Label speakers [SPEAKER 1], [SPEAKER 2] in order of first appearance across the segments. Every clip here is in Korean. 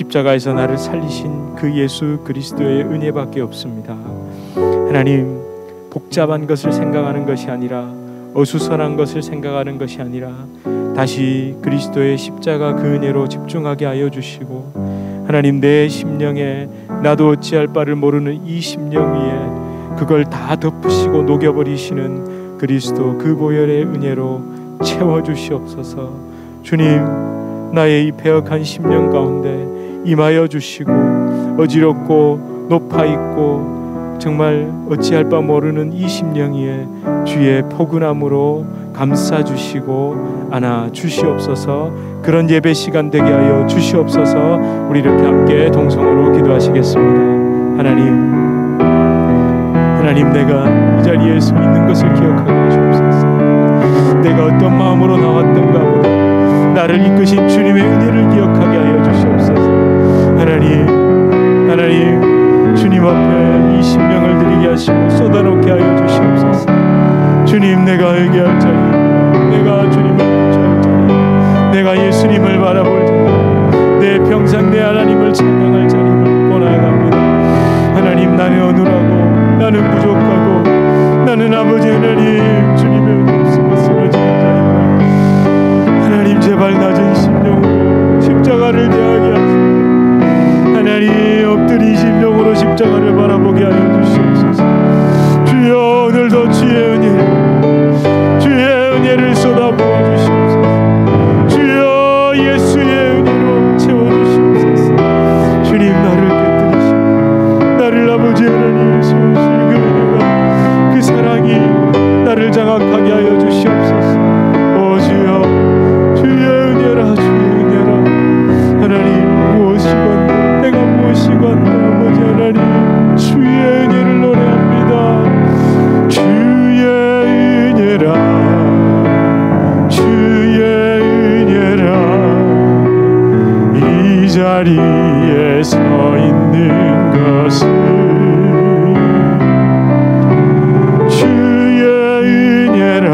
[SPEAKER 1] 십자가에서 나를 살리신 그 예수 그리스도의 은혜밖에 없습니다. 하나님, 복잡한 것을 생각하는 것이 아니라, 어수선한 것을 생각하는 것이 아니라 다시 그리스도의 십자가 그 은혜로 집중하게 하여 주시고, 하나님, 내 심령에 나도 어찌할 바를 모르는 이 심령 위에 그걸 다 덮으시고 녹여버리시는 그리스도 그 보혈의 은혜로 채워주시옵소서. 주님, 나의 이 배역한 심령 가운데 임하여 주시고, 어지럽고 높아있고 정말 어찌할 바 모르는 이 심령 위에 주의 포근함으로 감싸주시고 안아주시옵소서. 그런 예배 시간 되게 하여 주시옵소서. 우리 이렇게 함께 동성으로 기도하시겠습니다. 하나님, 내가 이 자리에 서 있는 것을 기억하게 하시옵소서. 내가 어떤 마음으로 나왔던가 보다 나를 이끄신 주님의 은혜를 기억하게 하여 주시옵소서. 하나님, 주님 앞에 이 심령을 드리게 하시고 쏟아놓게 하여 주시옵소서. 주님, 내가 회개할 자리, 내가 주님을 붙잡을 자리, 내가 예수님을 바라볼 자리, 내 평생 내 하나님을 찬양할 자리를 원하갑니다. 하나님, 나는 어눌하고 나는 부족하고 나는 아버지 하나님 주님의 은혜 없으면 쓰러지는 자입니다. 하나님, 제발 낮은 심령으로 십자가를 대하게 하시고 하나님, 엎드린 심령으로 십자가를 바라보게 하여 주시옵소서. 주여, 오늘도 주의 은혜를 쏟아부어 주시옵소서. 주여, 예수의 은혜로 채워주시옵소서. 주님, 나를 깨뜨리시고 나를 아버지 하나님 세우실 그 은혜가, 그 사랑이 나를 장악하게 하여 주시옵소서. 오 주여, 주의 은혜라, 주의 은혜라. 하나님, 무엇이건가 내가 무엇이건가 아버지 하나님 주의 은혜를 노래합니다. 주의 은혜라, 주의 은혜라. 이 자리에 서 있는 것은 주의 은혜라,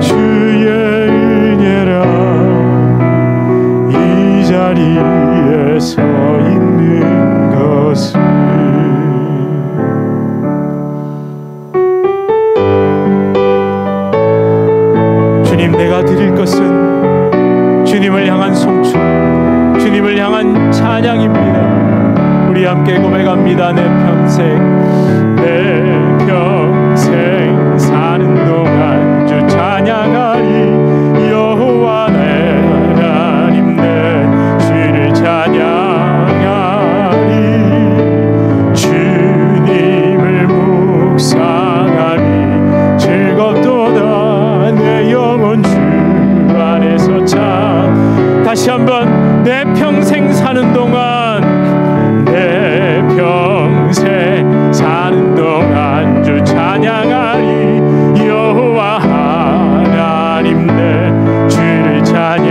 [SPEAKER 1] 주의 은혜라. 이 자리에 서 있는 것은 주님, 내가 드릴 것은 주님을 향한 송축, 주님을 향한 찬양입니다. 우리 함께 고백합니다. 내 평생 사는 동안 주 찬양하리. 여호와 내 하나님 내 주를 찬양하리. 주님을 묵상하니 즐겁도다. 내 영혼 주 안에서 참. 다시 한번, 내 평생 사는 동안, 내 평생 사는 동안 주 찬양하리. 여호와 하나님 내 주를 찬양하리.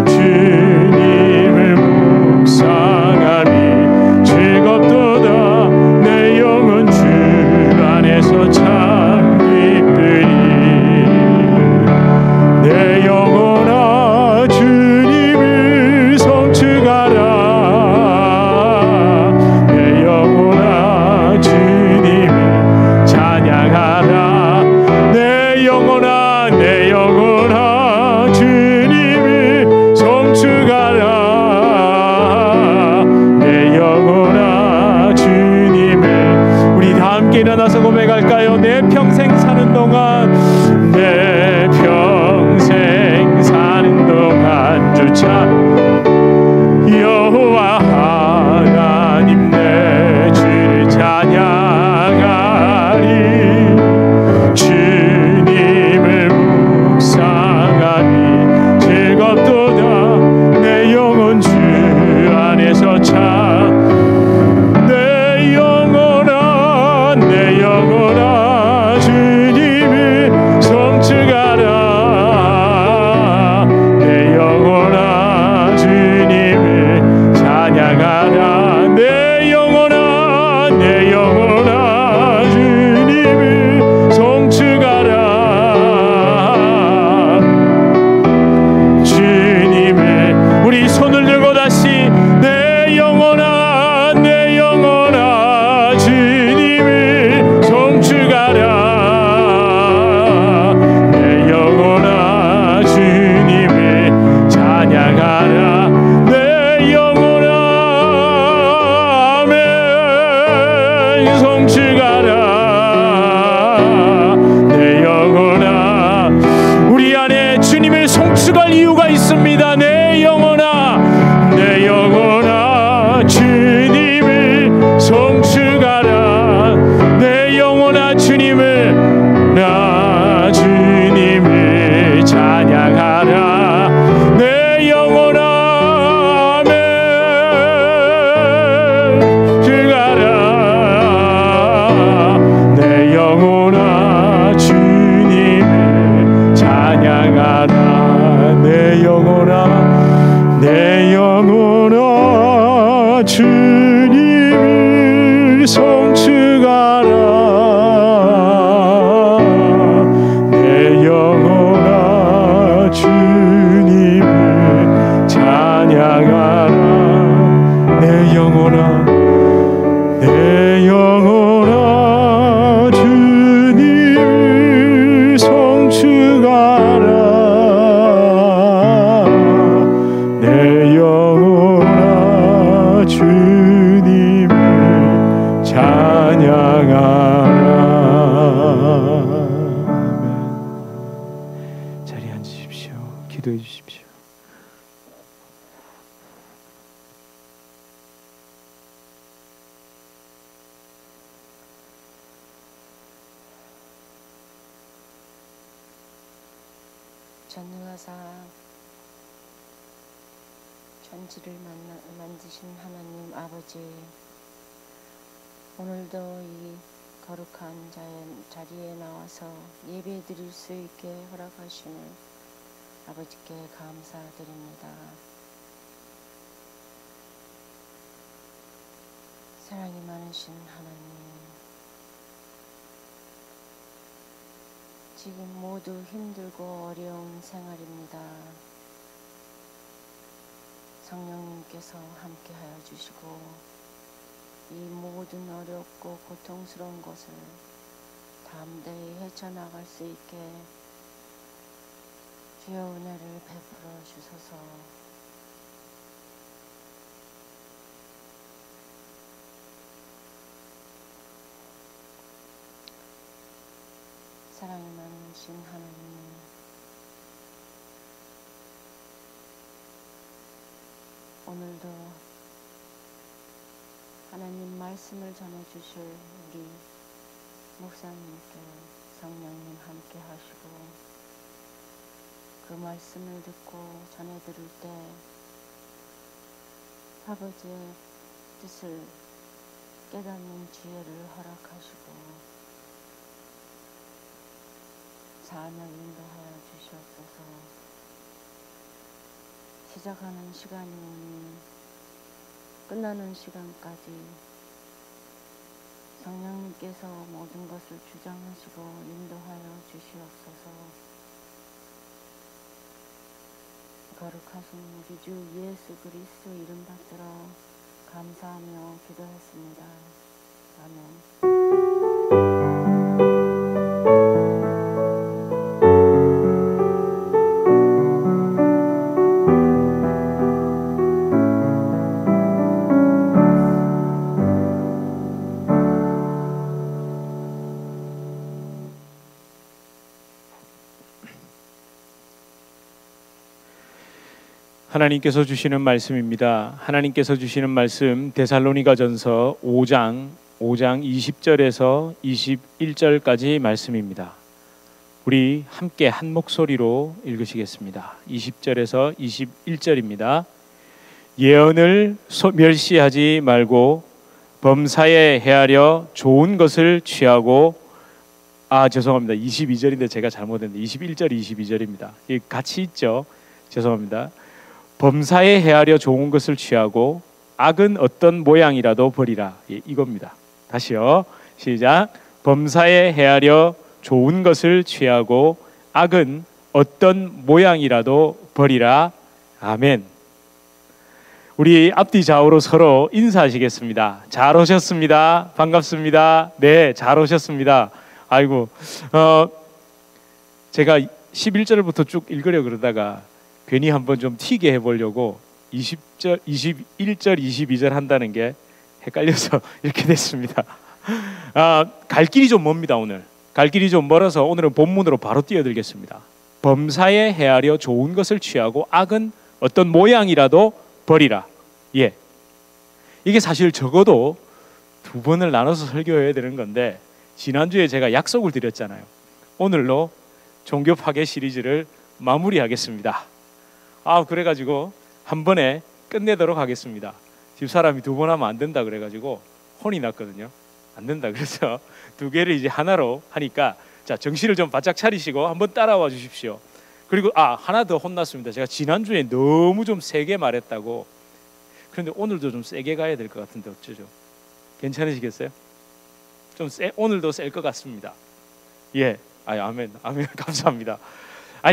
[SPEAKER 1] 주님을 묵상하니 즐겁도다. 내 영혼 주 안에서 참 기쁘리. 내 영혼아 주님을 주님을 송축할 이유가 있습니다. 내 영혼아, 내 영혼아, 주님을 송축하라. 내 영혼아, 주님을 찬양하라. 내 영혼아, 아멘. 주가라. 내 영혼아, 주님을 찬양하라. 내 영혼아, 내 영혼아, 주님을 송축하라. 내 영혼아, 주님을 찬양하라. 내 영혼아, 내 영혼아, 주님을 송축하라. 내 영혼아, 주님을 찬양하라. 자리에 앉으십시오. 기도해 주십시오.
[SPEAKER 2] 전능하사 천지를 만드신 하나님 아버지, 오늘도 이 거룩한 자리에 나와서 예배 드릴 수 있게 허락하심을 아버지께 감사드립니다. 사랑이 많으신 하나님, 지금 모두 힘들고 어려운 생활입니다. 성령님께서 함께하여 주시고 이 모든 어렵고 고통스러운 것을 담대히 헤쳐나갈 수 있게 주여 은혜를 베풀어 주소서. 사랑이 많으신 하나님, 오늘도 하나님 말씀을 전해주실 우리 목사님께 성령님 함께 하시고 그 말씀을 듣고 전해드릴 때 아버지의 뜻을 깨닫는 지혜를 허락하시고 삶을 인도하여 주시옵소서. 시작하는 시간이 오니 끝나는 시간까지 성령님께서 모든 것을 주장하시고 인도하여 주시옵소서. 거룩하신 우리 주 예수 그리스도 이름 받들어 감사하며 기도했습니다. 아멘.
[SPEAKER 1] 하나님께서 주시는 말씀입니다. 하나님께서 주시는 말씀 데살로니가전서 5장 20절에서 21절까지 말씀입니다. 우리 함께 한 목소리로 읽으시겠습니다. 20절에서 21절입니다. 예언을 멸시하지 말고 범사에 헤아려 좋은 것을 취하고 죄송합니다. 22절인데 제가 잘못했는데 21절 22절입니다. 같이 있죠. 죄송합니다. 범사에 헤아려 좋은 것을 취하고 악은 어떤 모양이라도 버리라. 이겁니다. 다시요. 시작. 범사에 헤아려 좋은 것을 취하고 악은 어떤 모양이라도 버리라. 아멘. 우리 앞뒤 좌우로 서로 인사하시겠습니다. 잘 오셨습니다. 반갑습니다. 네, 잘 오셨습니다. 아이고, 제가 11절부터 쭉 읽으려 그러다가 괜히 한번 좀 튀게 해보려고 20절, 21절, 22절 한다는 게 헷갈려서 이렇게 됐습니다. 갈 길이 좀 멉니다. 오늘 갈 길이 좀 멀어서 오늘은 본문으로 바로 뛰어들겠습니다. 범사에 헤아려 좋은 것을 취하고 악은 어떤 모양이라도 버리라. 예, 이게 사실 적어도 2번을 나눠서 설교해야 되는 건데 지난주에 제가 약속을 드렸잖아요. 오늘로 종교 파괴 시리즈를 마무리하겠습니다. 그래가지고 한 번에 끝내도록 하겠습니다. 집사람이 2번 하면 안 된다 그래가지고 혼이 났거든요. 안 된다 그래서 2개를 이제 하나로 하니까, 자, 정신을 좀 바짝 차리시고 한번 따라와 주십시오. 그리고 하나 더 혼났습니다. 제가 지난주에 너무 좀 세게 말했다고. 그런데 오늘도 좀 세게 가야 될 것 같은데 어쩌죠? 괜찮으시겠어요? 좀 오늘도 셀 것 같습니다. 예, 아멘 감사합니다.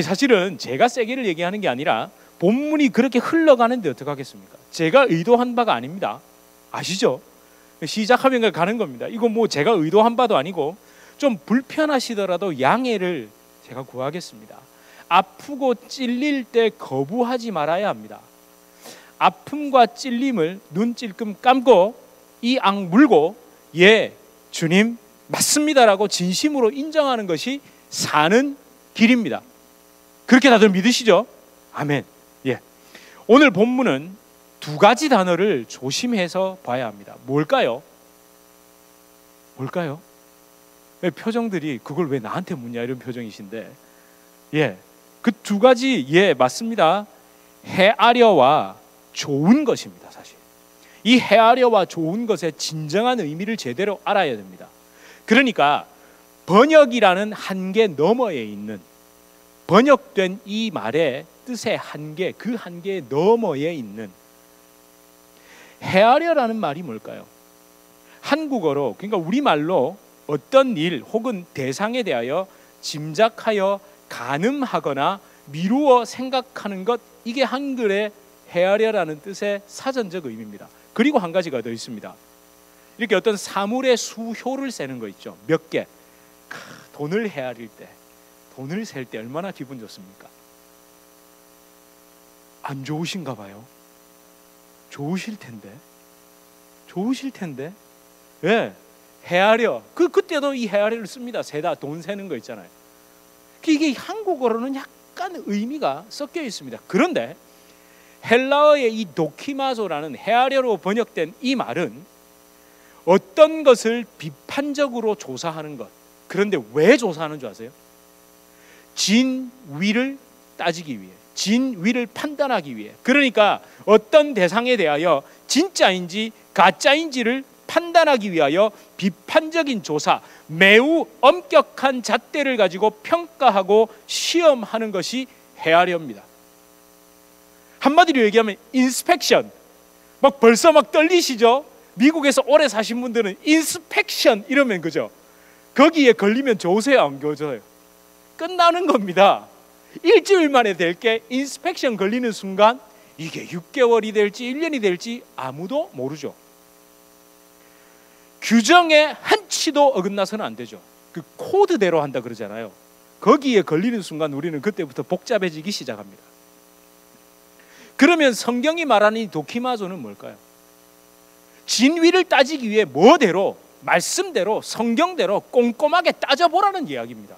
[SPEAKER 1] 사실은 제가 세게를 얘기하는 게 아니라 본문이 그렇게 흘러가는데 어떡하겠습니까? 제가 의도한 바가 아닙니다. 아시죠? 시작하면 가는 겁니다. 이거 뭐 제가 의도한 바도 아니고 좀 불편하시더라도 양해를 제가 구하겠습니다. 아프고 찔릴 때 거부하지 말아야 합니다. 아픔과 찔림을 눈 찔끔 감고 이 악 물고 예, 주님 맞습니다라고 진심으로 인정하는 것이 사는 길입니다. 그렇게 다들 믿으시죠? 아멘. 예. 오늘 본문은 2가지 단어를 조심해서 봐야 합니다. 뭘까요? 왜 표정들이 그걸 왜 나한테 묻냐 이런 표정이신데, 예, 그 2가지, 예, 맞습니다. 헤아려와 좋은 것입니다. 사실 이 헤아려와 좋은 것의 진정한 의미를 제대로 알아야 됩니다. 그러니까 번역이라는 한계 너머에 있는, 번역된 이 말의 뜻의 한계, 그 한계의 너머에 있는 헤아려라는 말이 뭘까요? 한국어로, 그러니까 우리말로 어떤 일 혹은 대상에 대하여 짐작하여 가늠하거나 미루어 생각하는 것, 이게 한글의 헤아려라는 뜻의 사전적 의미입니다. 그리고 한 가지가 더 있습니다. 이렇게 어떤 사물의 수효를 세는 거 있죠. 몇 개. 돈을 헤아릴 때, 돈을 셀 때 얼마나 기분 좋습니까? 안 좋으신가 봐요. 좋으실 텐데. 예, 헤아려. 그때도 이 헤아려를 씁니다. 세다, 돈 세는 거 있잖아요. 이게 한국어로는 약간 의미가 섞여 있습니다. 그런데 헬라어의 이 도키마조라는 헤아려로 번역된 이 말은 어떤 것을 비판적으로 조사하는 것. 그런데 왜 조사하는 줄 아세요? 진위를 따지기 위해, 진위를 판단하기 위해. 그러니까 어떤 대상에 대하여 진짜인지 가짜인지를 판단하기 위하여 비판적인 조사, 매우 엄격한 잣대를 가지고 평가하고 시험하는 것이 헤아려입니다. 한마디로 얘기하면 인스펙션. 벌써 떨리시죠? 미국에서 오래 사신 분들은 인스펙션 이러면 그죠? 거기에 걸리면 좋으세요, 안 좋으세요? 끝나는 겁니다. 일주일 만에 될 게 인스펙션 걸리는 순간 이게 6개월이 될지 1년이 될지 아무도 모르죠. 규정에 한치도 어긋나서는 안 되죠. 그 코드대로 한다 그러잖아요. 거기에 걸리는 순간 우리는 그때부터 복잡해지기 시작합니다. 그러면 성경이 말하는 이 도키마조는 뭘까요? 진위를 따지기 위해 뭐대로, 말씀대로, 성경대로 꼼꼼하게 따져보라는 이야기입니다.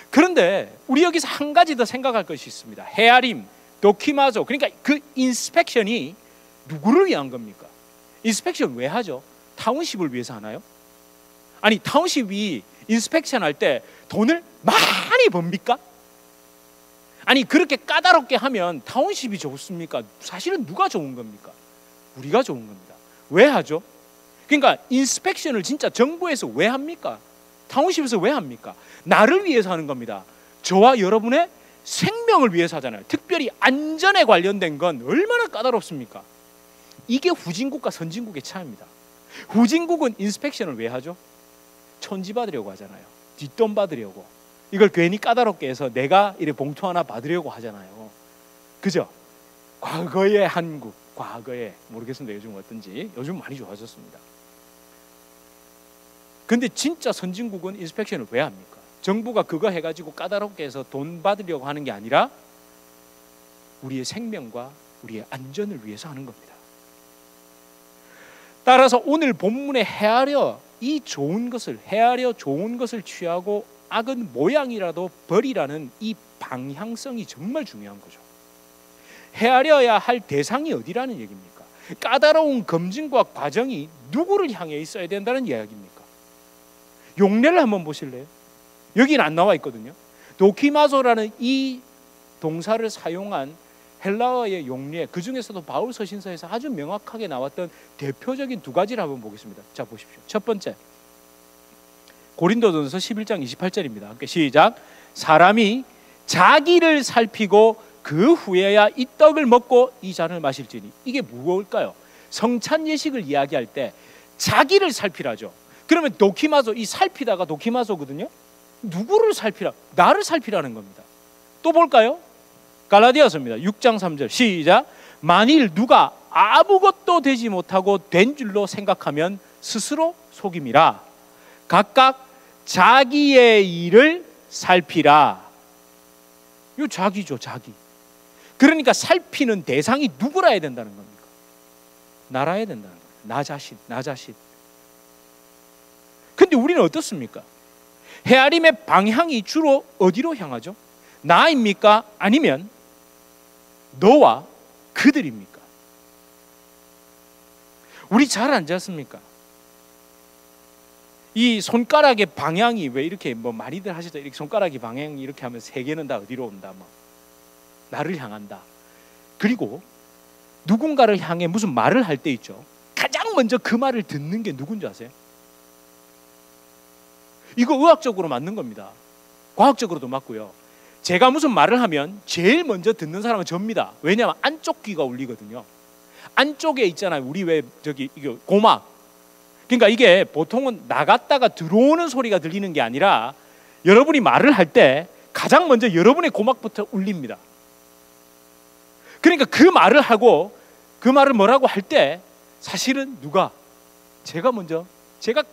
[SPEAKER 1] 그런데 우리 여기서 한 가지 더 생각할 것이 있습니다. 헤아림, 도키마조, 그러니까 그 인스펙션이 누구를 위한 겁니까? 인스펙션 왜 하죠? 타운십을 위해서 하나요? 아니, 타운십이 인스펙션 할 때 돈을 많이 법니까? 아니, 그렇게 까다롭게 하면 타운십이 좋습니까? 사실은 누가 좋은 겁니까? 우리가 좋은 겁니다. 왜 하죠? 그러니까 인스펙션을 진짜 정부에서 왜 합니까? 타운십에서 왜 합니까? 나를 위해서 하는 겁니다. 저와 여러분의 생명을 위해서 하잖아요. 특별히 안전에 관련된 건 얼마나 까다롭습니까? 이게 후진국과 선진국의 차이입니다. 후진국은 인스펙션을 왜 하죠? 천지 받으려고 하잖아요. 뒷돈 받으려고. 이걸 괜히 까다롭게 해서 내가 이래 봉투 하나 받으려고 하잖아요. 그죠? 과거의 한국, 과거에 모르겠습니다. 요즘 어떤지. 요즘 많이 좋아졌습니다. 근데 진짜 선진국은 인스펙션을 왜 합니까? 정부가 그거 해가지고 까다롭게 해서 돈 받으려고 하는 게 아니라 우리의 생명과 우리의 안전을 위해서 하는 겁니다. 따라서 오늘 본문에 헤아려, 이 좋은 것을, 헤아려 좋은 것을 취하고 악은 모양이라도 버리라는 이 방향성이 정말 중요한 거죠. 헤아려야 할 대상이 어디라는 얘기입니까? 까다로운 검증과 과정이 누구를 향해 있어야 된다는 이야기입니까? 용례를 한번 보실래요? 여기는 안 나와 있거든요. 도키마소라는 이 동사를 사용한 헬라어의 용례, 그 중에서도 바울 서신서에서 아주 명확하게 나왔던 대표적인 두 가지를 한번 보겠습니다. 자, 보십시오. 첫 번째, 고린도전서 11장 28절입니다. 함께 시작. 사람이 자기를 살피고 그 후에야 이 떡을 먹고 이 잔을 마실지니. 이게 무엇일까요? 성찬 예식을 이야기할 때 자기를 살피라죠. 그러면 도키마소, 이 살피다가 도키마소거든요. 누구를 살피라? 나를 살피라는 겁니다. 또 볼까요? 갈라디아서입니다. 6장 3절 시작. 만일 누가 아무것도 되지 못하고 된 줄로 생각하면 스스로 속임이라. 각각 자기의 일을 살피라. 이 자기죠, 자기. 그러니까 살피는 대상이 누구라 해야 된다는 겁니까? 나라야 된다는 거예요. 나 자신, 나 자신. 근데 우리는 어떻습니까? 헤아림의 방향이 주로 어디로 향하죠? 나입니까? 아니면 너와 그들입니까? 우리 잘 앉지 않습니까? 이 손가락의 방향이 왜 이렇게 뭐 많이들 하시죠? 이렇게 손가락의 방향이 이렇게 하면 세 개는 다 어디로 온다? 뭐 나를 향한다. 그리고 누군가를 향해 무슨 말을 할 때 있죠. 가장 먼저 그 말을 듣는 게 누군지 아세요? 이거 의학적으로 맞는 겁니다. 과학적으로도 맞고요. 제가 무슨 말을 하면 제일 먼저 듣는 사람은 접니다. 왜냐하면 안쪽 귀가 울리거든요. 안쪽에 있잖아요. 우리 왜 저기 이거 고막. 그러니까 이게 보통은 나갔다가 들어오는 소리가 들리는 게 아니라 여러분이 말을 할 때 가장 먼저 여러분의 고막부터 울립니다. 그러니까 그 말을 하고 그 말을 뭐라고 할 때 사실은 누가? 제가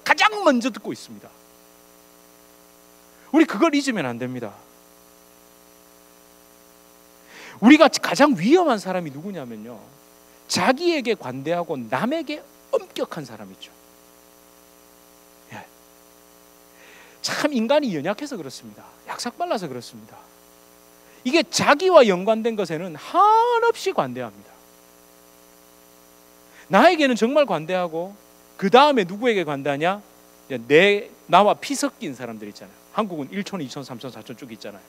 [SPEAKER 1] 가장 먼저 듣고 있습니다. 우리 그걸 잊으면 안 됩니다. 우리가 가장 위험한 사람이 누구냐면요, 자기에게 관대하고 남에게 엄격한 사람이죠. 예. 참 인간이 연약해서 그렇습니다. 약삭발라서 그렇습니다. 이게 자기와 연관된 것에는 한없이 관대합니다. 나에게는 정말 관대하고 그 다음에 누구에게 관대하냐? 나와 피 섞인 사람들 있잖아요. 한국은 1촌, 2촌, 3촌, 4촌 쭉 있잖아요.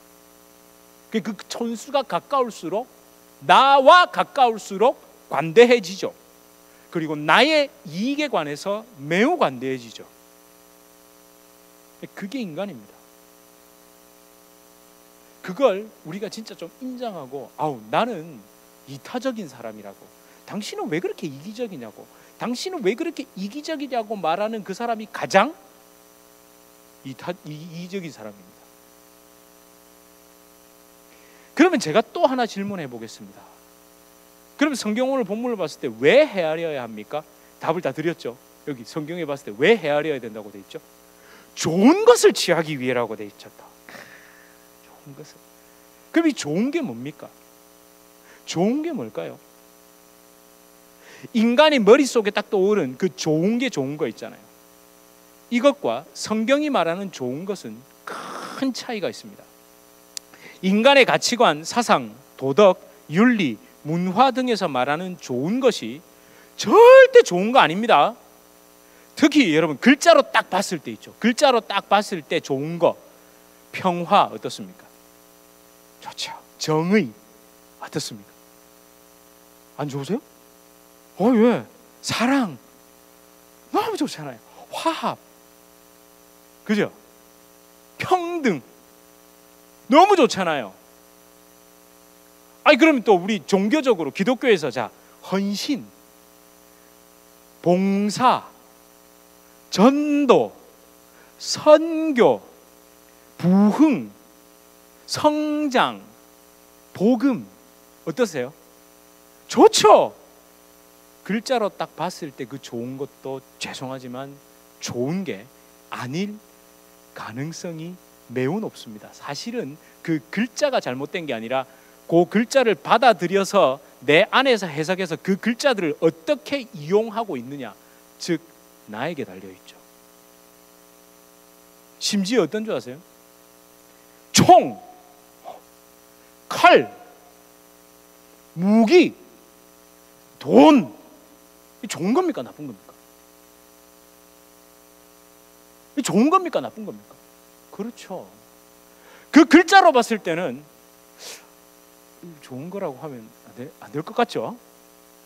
[SPEAKER 1] 그 촌수가 가까울수록, 나와 가까울수록 관대해지죠. 그리고 나의 이익에 관해서 매우 관대해지죠. 그게 인간입니다. 그걸 우리가 진짜 좀 인정하고, 나는 이타적인 사람이라고, 당신은 왜 그렇게 이기적이냐고, 당신은 왜 그렇게 이기적이냐고 말하는 그 사람이 가장 이기적인 사람입니다. 그러면 제가 또 하나 질문해 보겠습니다. 그럼 성경 오늘 본문을 봤을 때 왜 헤아려야 합니까? 답을 다 드렸죠. 여기 성경에 봤을 때 왜 헤아려야 된다고 돼 있죠? 좋은 것을 취하기 위해라고 돼 있죠. 좋은 것을. 그럼 이 좋은 게 뭡니까? 좋은 게 뭘까요? 인간의 머릿속에 딱 떠오른 그 좋은 게 좋은 거 있잖아요. 이것과 성경이 말하는 좋은 것은 큰 차이가 있습니다. 인간의 가치관, 사상, 도덕, 윤리, 문화 등에서 말하는 좋은 것이 절대 좋은 거 아닙니다. 특히 여러분 글자로 딱 봤을 때 있죠. 글자로 딱 봤을 때 좋은 거. 평화 어떻습니까? 좋죠. 정의 어떻습니까? 안 좋으세요? 왜? 사랑 너무 좋잖아요. 화합, 그죠? 평등 너무 좋잖아요. 그러면 또 우리 종교적으로 기독교에서 헌신, 봉사, 전도, 선교, 부흥, 성장, 복음 어떠세요? 좋죠. 글자로 딱 봤을 때 그 좋은 것도 죄송하지만 좋은 게 아닐 가능성이 매우 높습니다. 사실은 그 글자가 잘못된 게 아니라 그 글자를 받아들여서 내 안에서 해석해서 그 글자들을 어떻게 이용하고 있느냐, 즉 나에게 달려있죠. 심지어 어떤 줄 아세요? 총, 칼, 무기, 돈, 이 좋은 겁니까? 나쁜 겁니까? 이 좋은 겁니까? 나쁜 겁니까? 그렇죠. 그 글자로 봤을 때는 좋은 거라고 하면 안 될 것 같죠?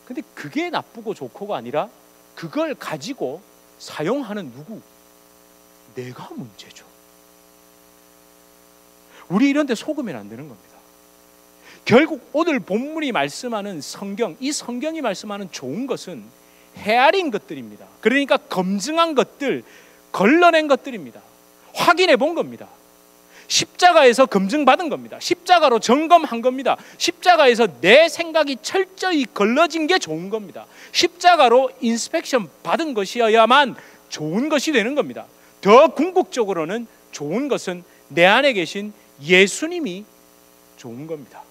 [SPEAKER 1] 근데 그게 나쁘고 좋고가 아니라 그걸 가지고 사용하는 누구? 내가 문제죠. 우리 이런 데 속으면 안 되는 겁니다. 결국 오늘 본문이 말씀하는 성경, 이 성경이 말씀하는 좋은 것은 헤아린 것들입니다. 그러니까 검증한 것들, 걸러낸 것들입니다. 확인해 본 겁니다. 십자가에서 검증받은 겁니다. 십자가로 점검한 겁니다. 십자가에서 내 생각이 철저히 걸러진 게 좋은 겁니다. 십자가로 인스펙션 받은 것이어야만 좋은 것이 되는 겁니다. 더 궁극적으로는 좋은 것은 내 안에 계신 예수님이 좋은 겁니다.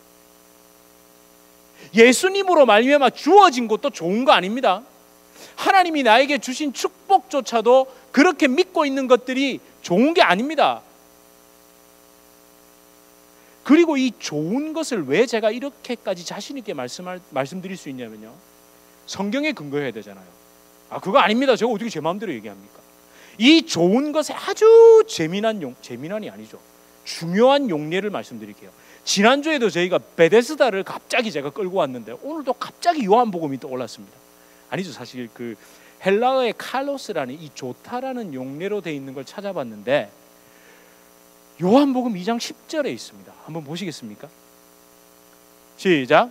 [SPEAKER 1] 예수님으로 말미암아 주어진 것도 좋은 거 아닙니다. 하나님이 나에게 주신 축복조차도 그렇게 믿고 있는 것들이 좋은 게 아닙니다. 그리고 이 좋은 것을 왜 제가 이렇게까지 자신 있게 말씀드릴 수 있냐면요, 성경에 근거해야 되잖아요. 그거 아닙니다. 제가 어떻게 제 마음대로 얘기합니까? 이 좋은 것에 아주 재미난이 아니죠, 중요한 용례를 말씀드릴게요. 지난주에도 저희가 베데스다를 갑자기 제가 끌고 왔는데 오늘도 갑자기 요한복음이 또 올랐습니다. 아니죠, 사실 그 헬라어의 칼로스라는 이 좋다라는 용례로 되어 있는 걸 찾아봤는데 요한복음 2장 10절에 있습니다. 한번 보시겠습니까? 시작.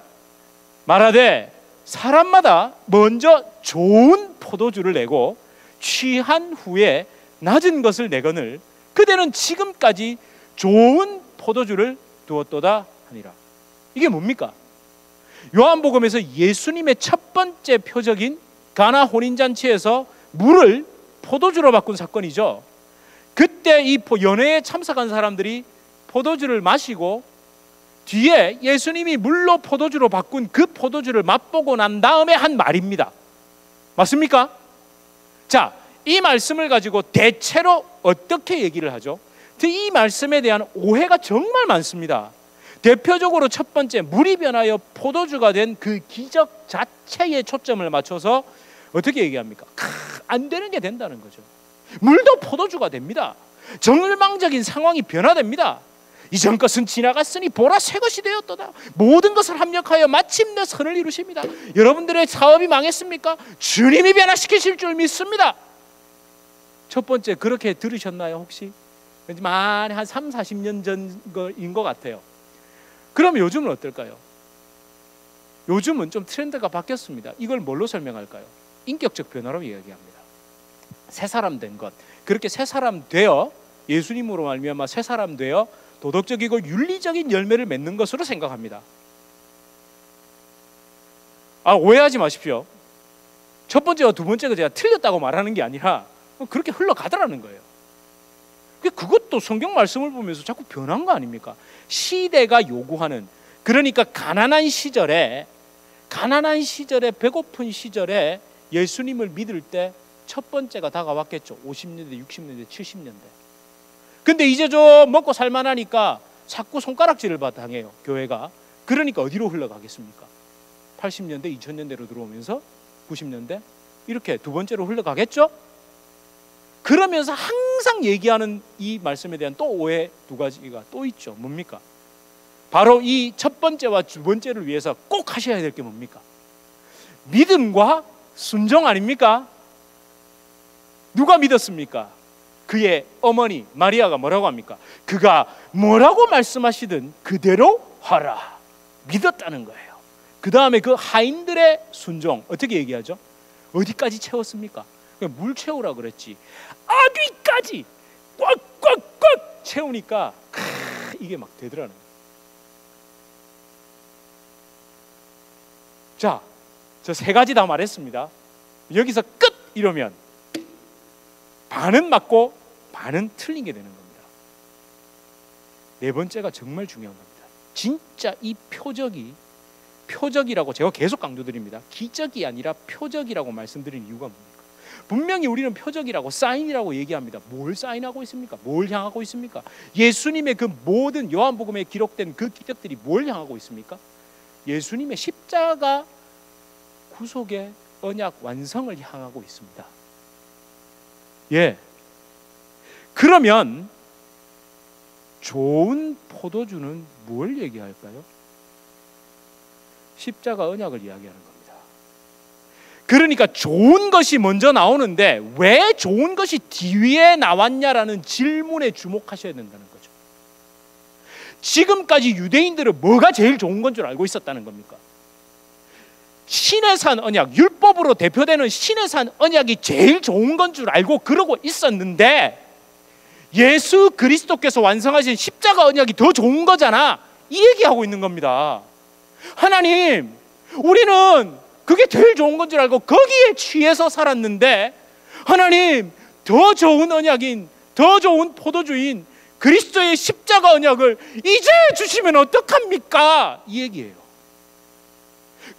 [SPEAKER 1] 말하되 사람마다 먼저 좋은 포도주를 내고 취한 후에 낮은 것을 내거늘 그대는 지금까지 좋은 포도주를 두었도다 하니라. 이게 뭡니까? 요한복음에서 예수님의 첫 번째 표적인 가나 혼인잔치에서 물을 포도주로 바꾼 사건이죠. 그때 이 연회에 참석한 사람들이 포도주를 마시고 뒤에 예수님이 물로 포도주로 바꾼 그 포도주를 맛보고 난 다음에 한 말입니다. 맞습니까? 자, 이 말씀을 가지고 대체로 어떻게 얘기를 하죠? 이 말씀에 대한 오해가 정말 많습니다. 대표적으로 첫 번째, 물이 변하여 포도주가 된 그 기적 자체에 초점을 맞춰서 어떻게 얘기합니까? 안 되는 게 된다는 거죠. 물도 포도주가 됩니다. 절망적인 상황이 변화됩니다. 이전 것은 지나갔으니 보라 새 것이 되었도다. 모든 것을 합력하여 마침내 선을 이루십니다. 여러분들의 사업이 망했습니까? 주님이 변화시키실 줄 믿습니다. 첫 번째, 그렇게 들으셨나요 혹시? 많이 한 3, 40년 전인 것 같아요. 그럼 요즘은 어떨까요? 요즘은 좀 트렌드가 바뀌었습니다. 이걸 뭘로 설명할까요? 인격적 변화로 이야기합니다. 새 사람 된 것, 그렇게 새 사람 되어 예수님으로 말미암아 새 사람 되어 도덕적이고 윤리적인 열매를 맺는 것으로 생각합니다. 오해하지 마십시오. 첫 번째와 두 번째가 제가 틀렸다고 말하는 게 아니라 그렇게 흘러가더라는 거예요. 그것도 성경 말씀을 보면서 자꾸 변한 거 아닙니까? 시대가 요구하는, 그러니까 가난한 시절에 배고픈 시절에 예수님을 믿을 때 첫 번째가 다가왔겠죠. 50년대, 60년대, 70년대. 근데 이제 좀 먹고 살만하니까 자꾸 손가락질을 당해요, 교회가. 그러니까 어디로 흘러가겠습니까? 80년대, 2000년대로 들어오면서 90년대 이렇게 두 번째로 흘러가겠죠. 그러면서 항상 얘기하는 이 말씀에 대한 또 오해 두 가지가 또 있죠. 뭡니까? 바로 이 첫 번째와 두 번째를 위해서 꼭 하셔야 될 게 뭡니까? 믿음과 순종 아닙니까? 누가 믿었습니까? 그의 어머니 마리아가 뭐라고 합니까? 그가 뭐라고 말씀하시든 그대로 하라. 믿었다는 거예요. 그 다음에 그 하인들의 순종 어떻게 얘기하죠? 어디까지 채웠습니까? 물 채우라 그랬지. 아귀까지 꽉꽉꽉 채우니까 이게 막 되더라는 거예요. 자, 저 세 가지 다 말했습니다. 여기서 끝 이러면 반은 맞고 반은 틀린 게 되는 겁니다. 네 번째가 정말 중요한 겁니다. 진짜 이 표적이라고 제가 계속 강조드립니다. 기적이 아니라 표적이라고 말씀드린 이유가 뭡니까? 분명히 우리는 표적이라고 사인이라고 얘기합니다. 뭘 사인하고 있습니까? 뭘 향하고 있습니까? 예수님의 그 모든 요한복음에 기록된 그 기적들이 뭘 향하고 있습니까? 예수님의 십자가 구속의 언약 완성을 향하고 있습니다. 예. 그러면 좋은 포도주는 뭘 얘기할까요? 십자가 언약을 이야기하는 겁니다. 그러니까 좋은 것이 먼저 나오는데 왜 좋은 것이 뒤에 나왔냐라는 질문에 주목하셔야 된다는 거죠. 지금까지 유대인들은 뭐가 제일 좋은 건 줄 알고 있었다는 겁니까? 신의 산 언약, 율법으로 대표되는 신의 산 언약이 제일 좋은 건 줄 알고 그러고 있었는데 예수 그리스도께서 완성하신 십자가 언약이 더 좋은 거잖아, 이 얘기하고 있는 겁니다. 하나님, 우리는 그게 제일 좋은 건 줄 알고 거기에 취해서 살았는데 하나님, 더 좋은 언약인, 더 좋은 포도주인 그리스도의 십자가 언약을 이제 주시면 어떡합니까? 이 얘기예요.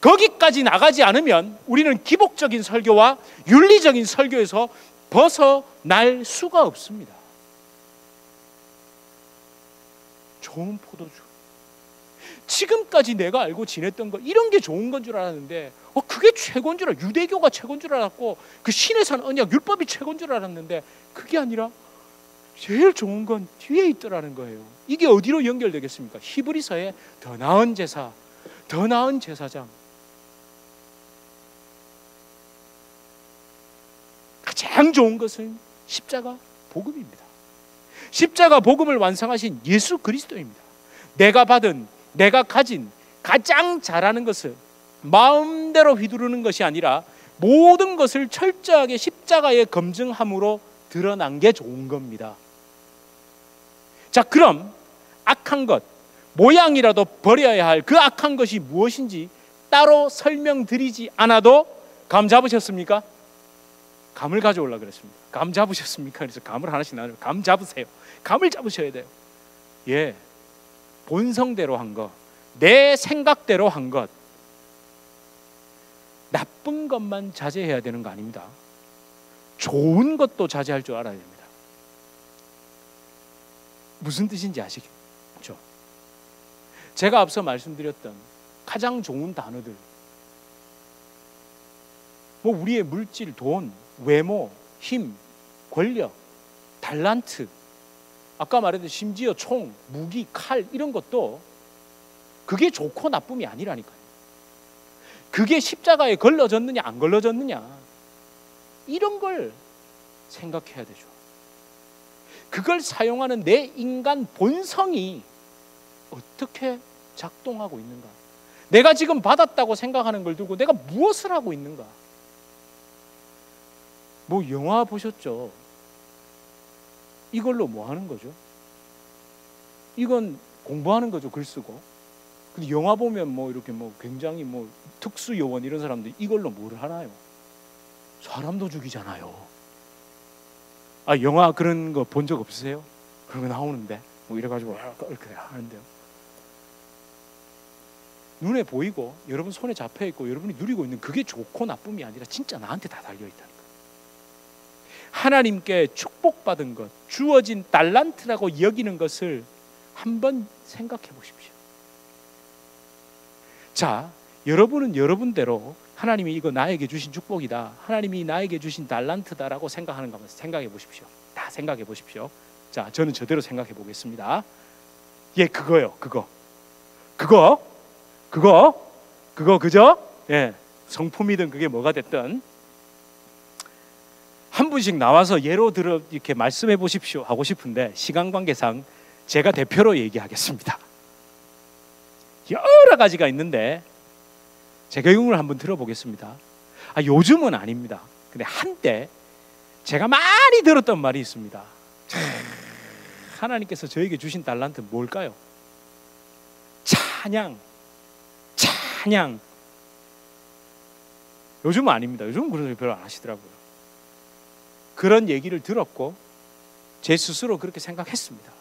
[SPEAKER 1] 거기까지 나가지 않으면 우리는 기복적인 설교와 윤리적인 설교에서 벗어날 수가 없습니다. 좋은 포도주, 지금까지 내가 알고 지냈던 거 이런 게 좋은 건 줄 알았는데 그게 최고인 줄 알았고, 유대교가 최고인 줄 알았고, 그 신의 산 언약 율법이 최고인 줄 알았는데 그게 아니라 제일 좋은 건 뒤에 있더라는 거예요. 이게 어디로 연결되겠습니까? 히브리서의 더 나은 제사, 더 나은 제사장. 가장 좋은 것은 십자가 복음입니다. 십자가 복음을 완성하신 예수 그리스도입니다. 내가 받은, 내가 가진 가장 잘하는 것을 마음대로 휘두르는 것이 아니라 모든 것을 철저하게 십자가에 검증함으로 드러난 게 좋은 겁니다. 자, 그럼 악한 것, 모양이라도 버려야 할 그 악한 것이 무엇인지 따로 설명드리지 않아도 감 잡으셨습니까? 감을 가져오려고 그랬습니다. 감 잡으셨습니까? 그래서 감을 하나씩 나누면 감 잡으세요. 감을 잡으셔야 돼요. 예, 본성대로 한 것, 내 생각대로 한 것, 나쁜 것만 자제해야 되는 거 아닙니다. 좋은 것도 자제할 줄 알아야 됩니다. 무슨 뜻인지 아시겠죠? 제가 앞서 말씀드렸던 가장 좋은 단어들, 뭐 우리의 물질, 돈, 외모, 힘, 권력, 달란트, 아까 말했듯이 심지어 총, 무기, 칼 이런 것도 그게 좋고 나쁨이 아니라니까요. 그게 십자가에 걸러졌느냐 안 걸러졌느냐, 이런 걸 생각해야 되죠. 그걸 사용하는 내 인간 본성이 어떻게 작동하고 있는가, 내가 지금 받았다고 생각하는 걸 두고 내가 무엇을 하고 있는가. 뭐 영화 보셨죠? 이걸로 뭐 하는 거죠? 이건 공부하는 거죠, 글 쓰고. 근데 영화 보면 뭐 이렇게 뭐 굉장히 뭐 특수 요원 이런 사람들 이걸로 뭘 하나요? 사람도 죽이잖아요. 아, 영화 그런 거 본 적 없으세요? 그런 거 나오는데 뭐 이래가지고 이렇게 하는데요. 눈에 보이고 여러분 손에 잡혀 있고 여러분이 누리고 있는 그게 좋고 나쁨이 아니라 진짜 나한테 다 달려 있다니까. 하나님께 축복받은 것, 주어진 달란트라고 여기는 것을 한번 생각해 보십시오. 자, 여러분은 여러분대로 하나님이 이거 나에게 주신 축복이다, 하나님이 나에게 주신 달란트다라고 생각하는 거 한번 생각해 보십시오. 다 생각해 보십시오. 자, 저는 저대로 생각해 보겠습니다. 예, 그거요. 그거 그죠? 예, 성품이든 그게 뭐가 됐든 한 분씩 나와서 예로 들어 이렇게 말씀해 보십시오 하고 싶은데 시간 관계상 제가 대표로 얘기하겠습니다. 여러 가지가 있는데 제 경험을 한번 들어보겠습니다. 요즘은 아닙니다. 근데 한때 제가 많이 들었던 말이 있습니다. 하나님께서 저에게 주신 달란트 뭘까요? 찬양. 요즘은 아닙니다. 요즘은 그런 소리 별로 안 하시더라고요. 그런 얘기를 들었고 제 스스로 그렇게 생각했습니다.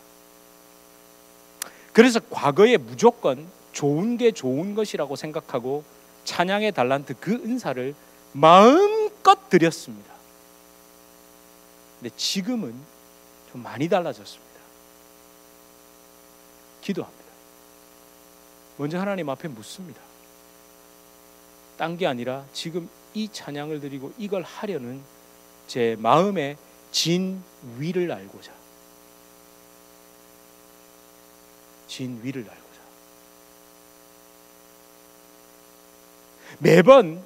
[SPEAKER 1] 그래서 과거에 무조건 좋은 게 좋은 것이라고 생각하고 찬양의 달란트 그 은사를 마음껏 드렸습니다. 근데 지금은 좀 많이 달라졌습니다. 기도합니다. 먼저 하나님 앞에 묻습니다. 딴 게 아니라 지금 이 찬양을 드리고 이걸 하려는 제 마음의 진위를 알고자, 진위를 알고자. 매번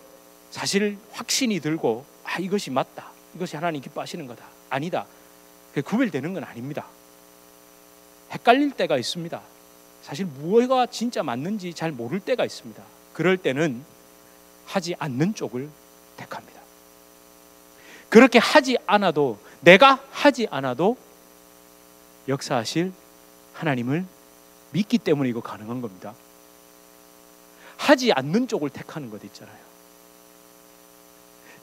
[SPEAKER 1] 사실 확신이 들고 이것이 맞다, 이것이 하나님 기뻐하시는 거다, 아니다, 구별되는 건 아닙니다. 헷갈릴 때가 있습니다. 사실 무엇가 진짜 맞는지 잘 모를 때가 있습니다. 그럴 때는 하지 않는 쪽을 택합니다. 그렇게 하지 않아도, 내가 하지 않아도 역사하실 하나님을 믿기 때문에 이거 가능한 겁니다. 하지 않는 쪽을 택하는 것 있잖아요.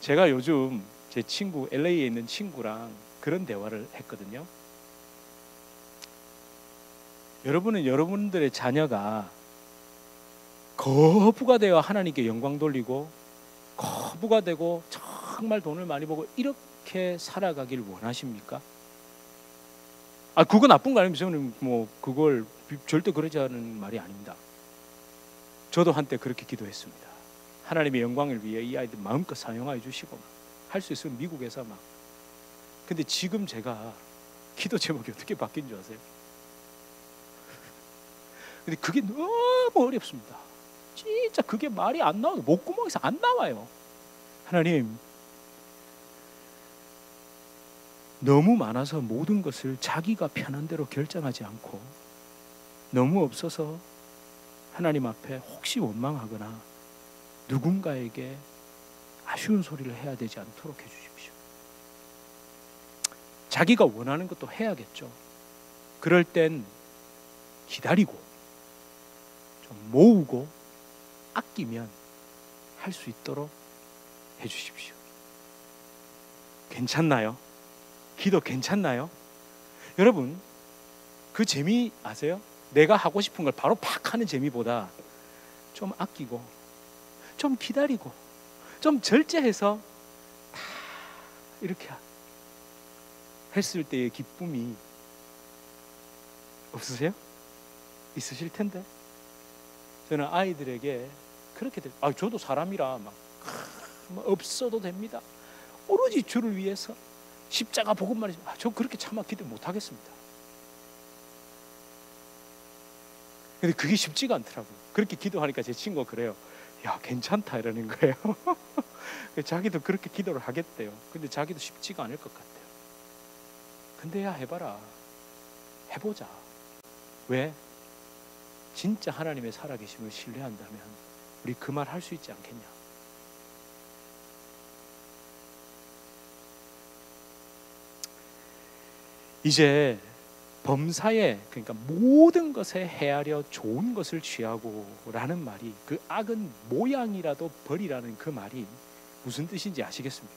[SPEAKER 1] 제가 요즘 제 친구, LA에 있는 친구랑 그런 대화를 했거든요. 여러분은 여러분들의 자녀가 거부가 되어 하나님께 영광 돌리고, 거부가 되고 정말 돈을 많이 벌고 이렇게 살아가길 원하십니까? 그거 나쁜 거 아닙니다. 저는 그걸 절대 그러지 않은 말이 아닙니다. 저도 한때 그렇게 기도했습니다. 하나님의 영광을 위해 이 아이들 마음껏 사용하여 주시고, 할 수 있으면 미국에서 막. 근데 지금 제가 기도 제목이 어떻게 바뀐 줄 아세요? 근데 그게 너무 어렵습니다. 진짜 그게 말이 안 나와요. 목구멍에서 안 나와요. 하나님, 너무 많아서 모든 것을 자기가 편한 대로 결정하지 않고, 너무 없어서 하나님 앞에 혹시 원망하거나 누군가에게 아쉬운 소리를 해야 되지 않도록 해주십시오. 자기가 원하는 것도 해야겠죠. 그럴 땐 기다리고 좀 모으고 아끼면 할 수 있도록 해주십시오. 괜찮나요? 기도 괜찮나요? 여러분, 그 재미 아세요? 내가 하고 싶은 걸 바로 팍 하는 재미보다 좀 아끼고 좀 기다리고 좀 절제해서 다 이렇게 했을 때의 기쁨이 없으세요? 있으실 텐데. 저는 아이들에게 그렇게 저도 사람이라 막 없어도 됩니다. 오로지 주를 위해서 십자가 복음만 해서 저 그렇게 차마 기도 못 하겠습니다. 근데 그게 쉽지가 않더라고요. 그렇게 기도하니까 제 친구가 그래요. 야, 괜찮다 이러는 거예요. 자기도 그렇게 기도를 하겠대요. 근데 자기도 쉽지가 않을 것 같아요. 근데 야, 해봐라. 해보자. 왜? 진짜 하나님의 살아계심을 신뢰한다면 우리 그 말 할 수 있지 않겠냐. 이제 범사에, 그러니까 모든 것에 헤아려 좋은 것을 취하고 라는 말이, 그 악은 모양이라도 버리라는 그 말이 무슨 뜻인지 아시겠습니까?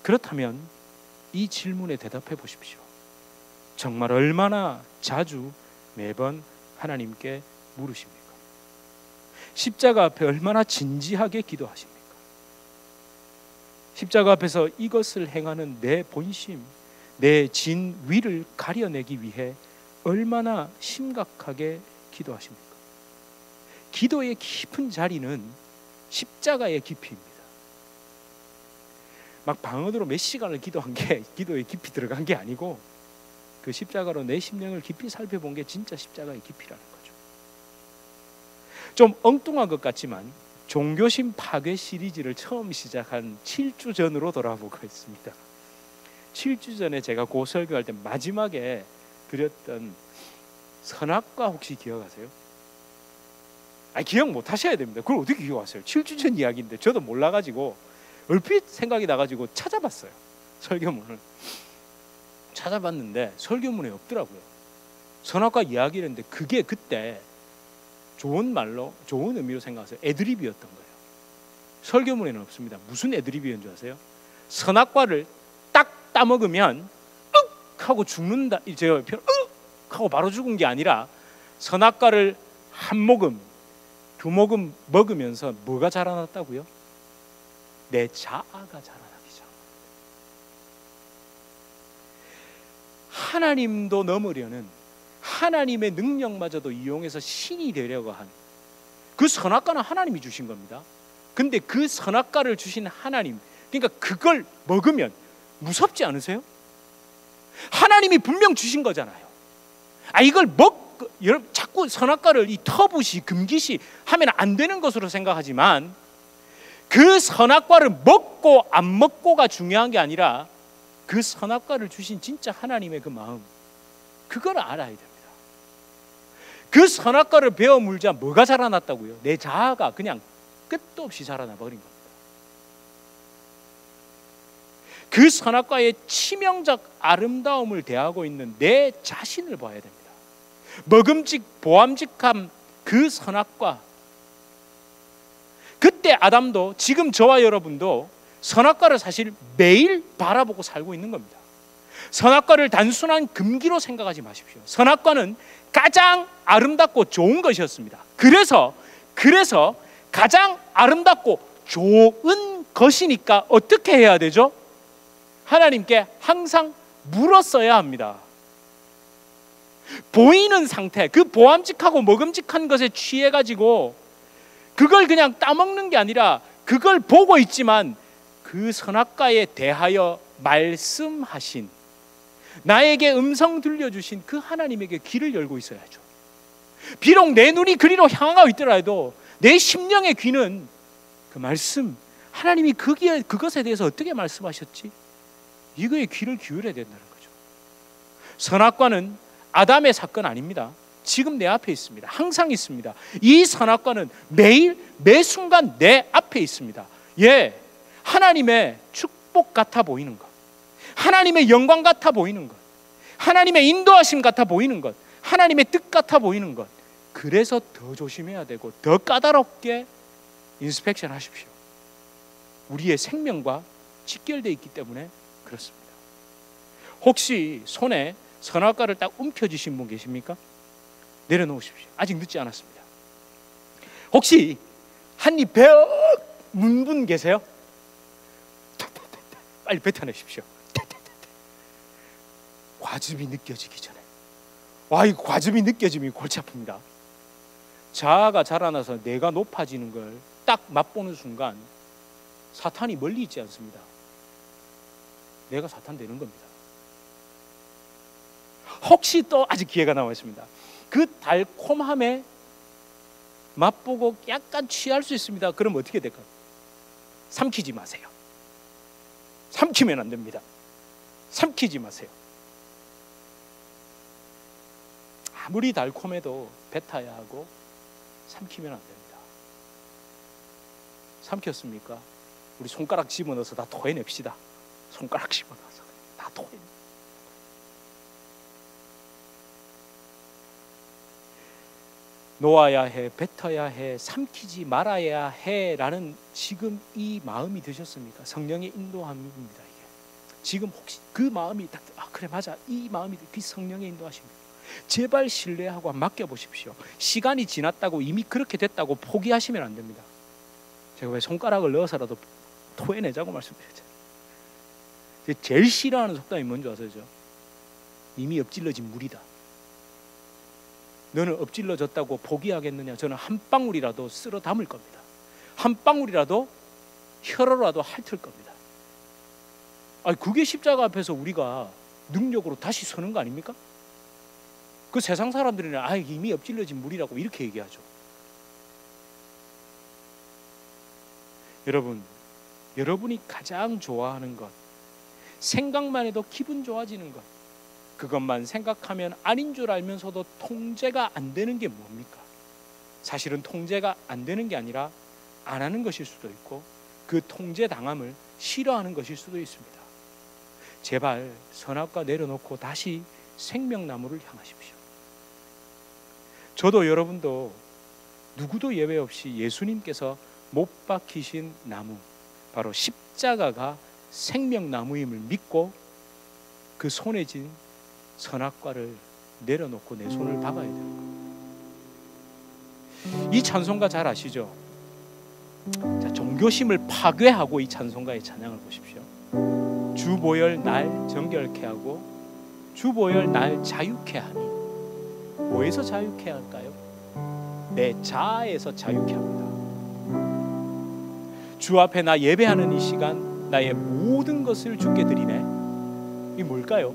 [SPEAKER 1] 그렇다면 이 질문에 대답해 보십시오. 정말 얼마나 자주 매번 하나님께 물으십니까? 십자가 앞에 얼마나 진지하게 기도하십니까? 십자가 앞에서 이것을 행하는 내 본심, 내 진위를 가려내기 위해 얼마나 심각하게 기도하십니까? 기도의 깊은 자리는 십자가의 깊이입니다. 막 방언으로 몇 시간을 기도한 게 기도의 깊이 들어간 게 아니고, 그 십자가로 내 심령을 깊이 살펴본 게 진짜 십자가의 깊이라는 거죠. 좀 엉뚱한 것 같지만 종교심 파괴 시리즈를 처음 시작한 7주 전으로 돌아보고 있습니다. 7주 전에 제가 고 설교할 때 마지막에 드렸던 선악과 혹시 기억하세요? 기억 못 하셔야 됩니다. 그걸 어떻게 기억하세요? 7주 전 이야기인데 저도 몰라가지고 얼핏 생각이 나가지고 찾아봤어요. 설교문을 찾아봤는데 설교문에 없더라고요. 선악과 이야기를 했는데 그게 그때 좋은 말로, 좋은 의미로 생각하세요. 애드립이었던 거예요. 설교문에는 없습니다. 무슨 애드립이었는 줄 아세요? 선악과를 딱 따먹으면 윽 하고 죽는다. 제가 윽 하고 바로 죽은 게 아니라, 선악과를 한 모금, 두 모금 먹으면서 뭐가 자라났다고요? 내 자아가 자라나기 시작합니다. 하나님도 넘으려는, 하나님의 능력마저도 이용해서 신이 되려고 한 그 선악과는 하나님이 주신 겁니다. 근데 그 선악과를 주신 하나님, 그러니까 그걸 먹으면 무섭지 않으세요? 하나님이 분명 주신 거잖아요. 이걸 여러분 자꾸 선악과를 이 터부시 금기시 하면 안 되는 것으로 생각하지만, 그 선악과를 먹고 안 먹고가 중요한 게 아니라 그 선악과를 주신 진짜 하나님의 그 마음, 그걸 알아야 됩니다. 그 선악과를 베어 물자 뭐가 자라났다고요? 내 자아가 그냥 끝도 없이 자라나 버린 겁니다. 그 선악과의 치명적 아름다움을 대하고 있는 내 자신을 봐야 됩니다. 보암직한 그 선악과, 그때 아담도 지금 저와 여러분도 선악과를 사실 매일 바라보고 살고 있는 겁니다. 선악과를 단순한 금기로 생각하지 마십시오. 선악과는 가장 아름답고 좋은 것이었습니다. 그래서 가장 아름답고 좋은 것이니까 어떻게 해야 되죠? 하나님께 항상 물었어야 합니다. 보이는 상태, 그 보암직하고 먹음직한 것에 취해가지고 그걸 그냥 따먹는 게 아니라, 그걸 보고 있지만 그 선악과에 대하여 말씀하신, 나에게 음성 들려주신 그 하나님에게 귀를 열고 있어야죠. 비록 내 눈이 그리로 향하고 있더라도 내 심령의 귀는 그 말씀, 하나님이 그것에 대해서 어떻게 말씀하셨지? 이거에 귀를 기울여야 된다는 거죠. 선악과는 아담의 사건 아닙니다. 지금 내 앞에 있습니다. 항상 있습니다. 이 선악과는 매일 매 순간 내 앞에 있습니다. 하나님의 축복 같아 보이는 것, 하나님의 영광 같아 보이는 것, 하나님의 인도하심 같아 보이는 것, 하나님의 뜻 같아 보이는 것. 그래서 더 조심해야 되고 더 까다롭게 인스펙션 하십시오. 우리의 생명과 직결되어 있기 때문에 그렇습니다. 혹시 손에 선악과를 딱 움켜쥐신 분 계십니까? 내려놓으십시오. 아직 늦지 않았습니다. 혹시 한입 베어 문 분 계세요? 빨리 뱉어내십시오. 과즙이 느껴지기 전에. 이 과즙이 느껴지면 골치 아픕니다. 자아가 자라나서 내가 높아지는 걸 딱 맛보는 순간 사탄이 멀리 있지 않습니다. 내가 사탄 되는 겁니다. 혹시 또 아직 기회가 남아 있습니다. 그 달콤함에 맛보고 약간 취할 수 있습니다. 그럼 어떻게 될까요? 삼키지 마세요. 삼키면 안 됩니다. 삼키지 마세요. 아무리 달콤해도 뱉어야 하고 삼키면 안 됩니다. 삼켰습니까? 우리 손가락 집어넣어서 다 토해냅시다. 손가락 집어넣어서 다 토해냅시다. 놓아야 해, 뱉어야 해, 삼키지 말아야 해라는 지금 이 마음이 드셨습니까? 성령의 인도함입니다. 이게 지금 혹시 그 마음이 딱 그래 맞아, 이 마음이 그 성령의 인도하십니다. 제발 신뢰하고 맡겨보십시오. 시간이 지났다고 이미 그렇게 됐다고 포기하시면 안 됩니다. 제가 왜 손가락을 넣어서라도 토해내자고 말씀드렸잖아요. 제일 싫어하는 속담이 뭔지 아세요? 이미 엎질러진 물이다. 너는 엎질러졌다고 포기하겠느냐? 저는 한 방울이라도 쓸어 담을 겁니다. 한 방울이라도 혀로라도 핥을 겁니다. 그게 십자가 앞에서 우리가 능력으로 다시 서는 거 아닙니까? 그 세상 사람들은 이미 엎질러진 물이라고 이렇게 얘기하죠. 여러분, 여러분이 가장 좋아하는 것, 생각만 해도 기분 좋아지는 것, 그것만 생각하면 아닌 줄 알면서도 통제가 안 되는 게 뭡니까? 사실은 통제가 안 되는 게 아니라 안 하는 것일 수도 있고 그 통제당함을 싫어하는 것일 수도 있습니다. 제발 선악과 내려놓고 다시 생명나무를 향하십시오. 저도 여러분도 누구도 예외 없이 예수님께서 못 박히신 나무, 바로 십자가가 생명나무임을 믿고 그 손에 쥔 선악과를 내려놓고 내 손을 박아야 되는 거예요. 이 찬송가 잘 아시죠? 자, 종교심을 파괴하고 이 찬송가의 찬양을 보십시오. 주 보혈 날 정결케 하고 주보혈 날 자유케 하니. 뭐에서 자유케 할까요? 내 자아에서 자유케 합니다. 주 앞에 나 예배하는 이 시간 나의 모든 것을 주께 드리네. 이게 뭘까요?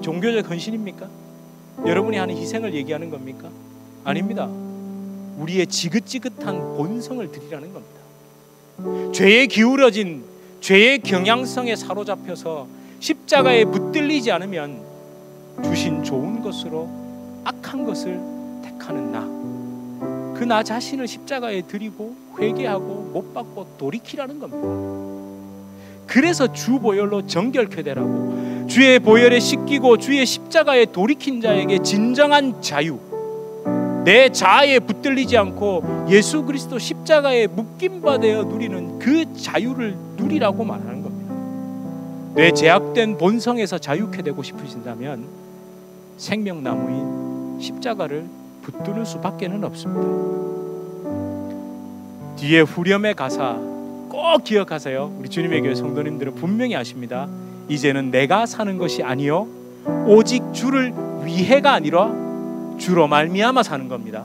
[SPEAKER 1] 종교적 헌신입니까? 여러분이 하는 희생을 얘기하는 겁니까? 아닙니다. 우리의 지긋지긋한 본성을 드리라는 겁니다. 죄에 기울어진 죄의 경향성에 사로잡혀서 십자가에 붙들리지 않으면 주신 좋은 것으로 악한 것을 택하는 나, 그 나 자신을 십자가에 드리고 회개하고 못 받고 돌이키라는 겁니다. 그래서 주 보혈로 정결케 되라고, 주의 보혈에 씻기고 주의 십자가에 돌이킨 자에게 진정한 자유, 내 자아에 붙들리지 않고 예수 그리스도 십자가에 묶임받아 누리는 그 자유를 누리라고 말하는 겁니다. 내 제약된 본성에서 자유케 되고 싶으신다면 생명나무인 십자가를 붙드는 수밖에는 없습니다. 뒤에 후렴의 가사 꼭 기억하세요. 우리 주님의 교회 성도님들은 분명히 아십니다. 이제는 내가 사는 것이 아니요 오직 주를 위해가 아니라 주로 말미암아 사는 겁니다.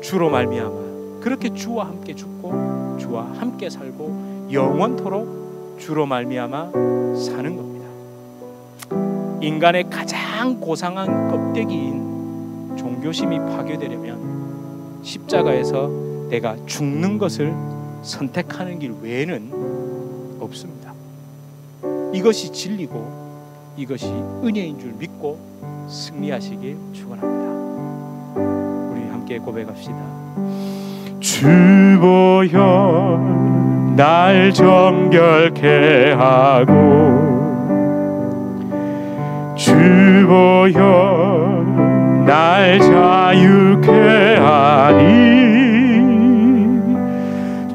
[SPEAKER 1] 주로 말미암아. 그렇게 주와 함께 죽고 주와 함께 살고 영원토록 주로 말미암아 사는 겁니다. 인간의 가장 고상한 껍데기인 종교심이 파괴되려면 십자가에서 내가 죽는 것을 선택하는 길 외에는 없습니다. 이것이 진리고 이것이 은혜인 줄 믿고 승리하시길 축원합니다. 우리 함께 고백합시다. 주 보혈 날 정결케 하고 주 보혈 날 자유케 하니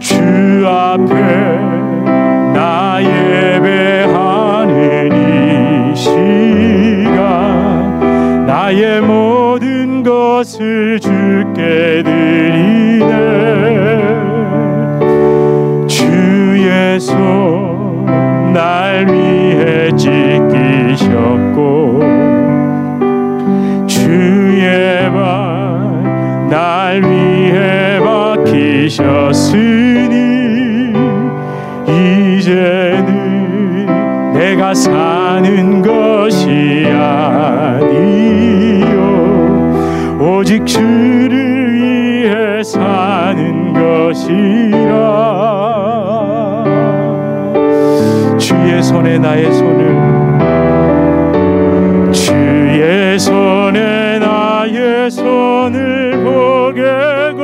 [SPEAKER 1] 주 앞에 나 예배하는 이 시간 나의 모든 것을 주께 드리네. 주의 손 날 위해 찢기셨고 주의 발 날 위해 박히셨으니 이제는 내가 사는 것이 아니요 오직 주를 위해 사는 것이라. 주의 손에 나의 손을 주의 손에 나의 손을 보게고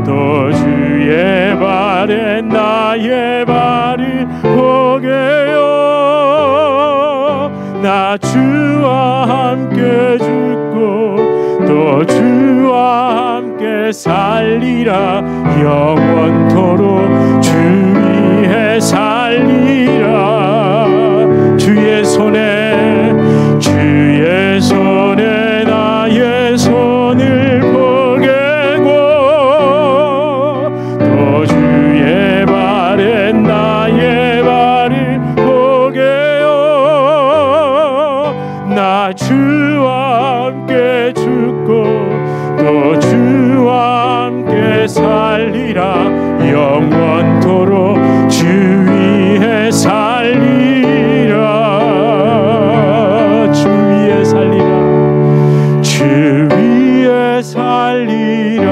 [SPEAKER 1] 또 주의 발에 나의 발을 보게요. 나 주와 함께 죽고 또 주와 함께 살리라. 영원토록 주 위해 살리라. 주의 손에 나의 손을 보게고 또 주의 발에 나의 발을 보게요. 나 주와 함께 죽고 또 주와 함께 살리라. 영원토록 주 위해 살리라. 주 위해 살리라. 주 위해 살리라.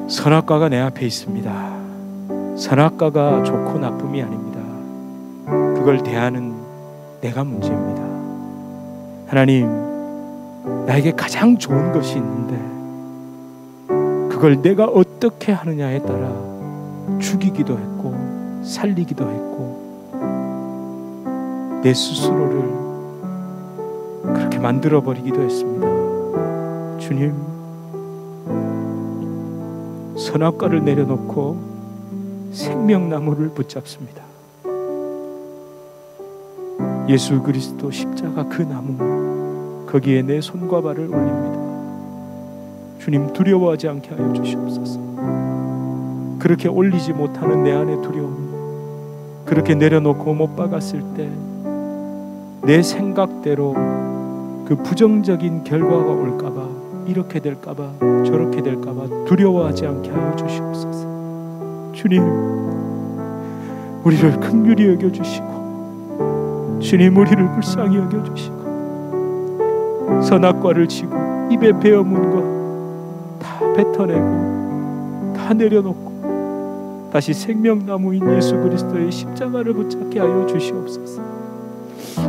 [SPEAKER 1] 선악과가 내 앞에 있습니다. 선악과가 좋고 나쁨이 아닙니다. 그걸 대하는 내가 문제입니다. 하나님, 나에게 가장 좋은 것이 있는데 그걸 내가 어떻게 하느냐에 따라 죽이기도 했고 살리기도 했고 내 스스로를 그렇게 만들어버리기도 했습니다. 주님, 선악과를 내려놓고 생명나무를 붙잡습니다. 예수 그리스도 십자가 그 나무, 거기에 내 손과 발을 올립니다. 주님, 두려워하지 않게 하여 주시옵소서. 그렇게 올리지 못하는 내 안의 두려움, 그렇게 내려놓고 못 박았을 때 내 생각대로 그 부정적인 결과가 올까봐, 이렇게 될까봐 저렇게 될까봐 두려워하지 않게 하여 주시옵소서. 주님, 우리를 긍휼히 여겨주시고, 주님 우리를 불쌍히 여겨주시고, 선악과를 지고 입에 베어문 것 다 뱉어내고 다 내려놓고 다시 생명나무인 예수 그리스도의 십자가를 붙잡게 하여 주시옵소서.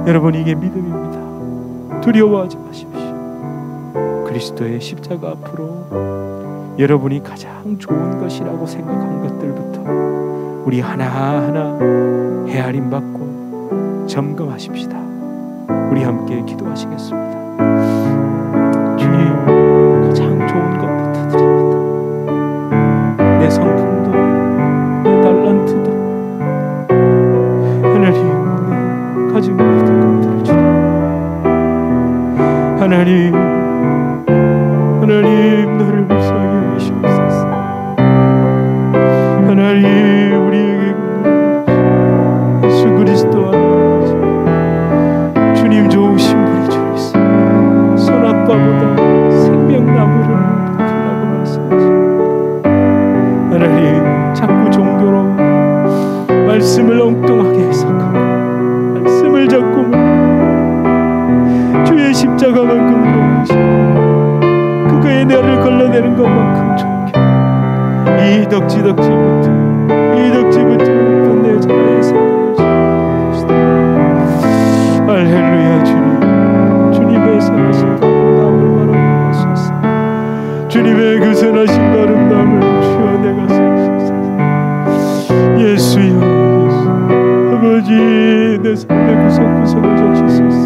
[SPEAKER 1] 여러분, 이게 믿음입니다. 두려워하지 마십시오. 그리스도의 십자가 앞으로 여러분이 가장 좋은 것이라고 생각한 것들부터 우리 하나하나 헤아림 받고 점검하십시다. 우리 함께 기도하시겠습니다. 주님, 가장 좋은 것부터 드립니다. 내 성품도, 내 달란트도, 하나님, 내 가진 모든 것들을 주님, 하나님, 너를 불쌍히 여기시옵소서. 하나님, 우리에게 예수 그리스도 안에 주님 좋으신 분이 주 있어. 선악과보다 생명나무를 달라고 말씀하십니다. 하나님, 자꾸 종교로 말씀을 엉뚱하게 해석하고 말씀을 자꾸 주의 십자가만큼 좋으시고 그의 나를 걸러내는 것만큼 좋게 이 덕지부터 내 자아의 생각을 주옵소서. 할렐루야. 주님의 선하신 아름다움을 바라보소서. 주님의 그 선하신 아름다움을 주여 내가 쓰소서. 예수여, 아버지, 내 삶의 구석구석을 적시소서.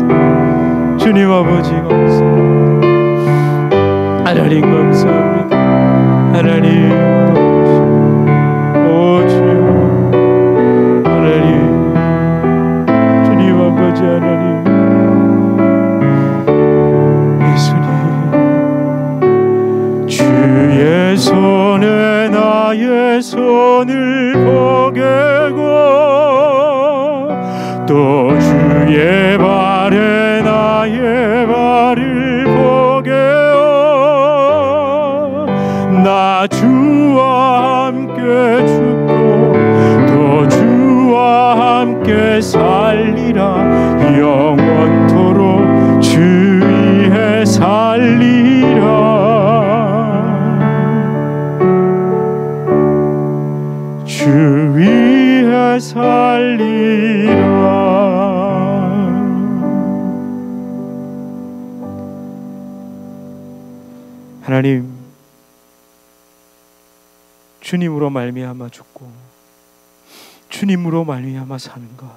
[SPEAKER 1] 주님 아버지 감사합니다. 하나님 감사합니다. 하나님, 오 주여, 하나님, 주님 아버지, 하나님, 예수님, 주의 손에 나의 손을 포개고 또 주의 발에 나의 발을 포개어 나 주와 함께 죽고 또 주와 함께 살리라. 영원토록 주 위에 살리라. 주 위에 살리라. 하나님, 주님으로 말미암아 죽고 주님으로 말미암아 사는 것,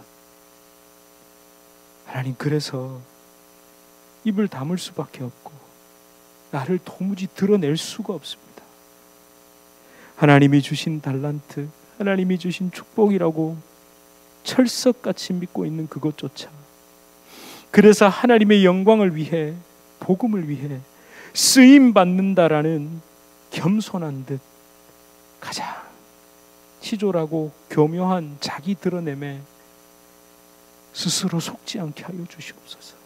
[SPEAKER 1] 하나님, 그래서 입을 다물 수밖에 없고 나를 도무지 드러낼 수가 없습니다. 하나님이 주신 달란트, 하나님이 주신 축복이라고 철석같이 믿고 있는 그것조차, 그래서 하나님의 영광을 위해, 복음을 위해 쓰임 받는다라는 겸손한 듯 가장 치졸하고 교묘한 자기 드러냄에 스스로 속지 않게 하여 주시옵소서.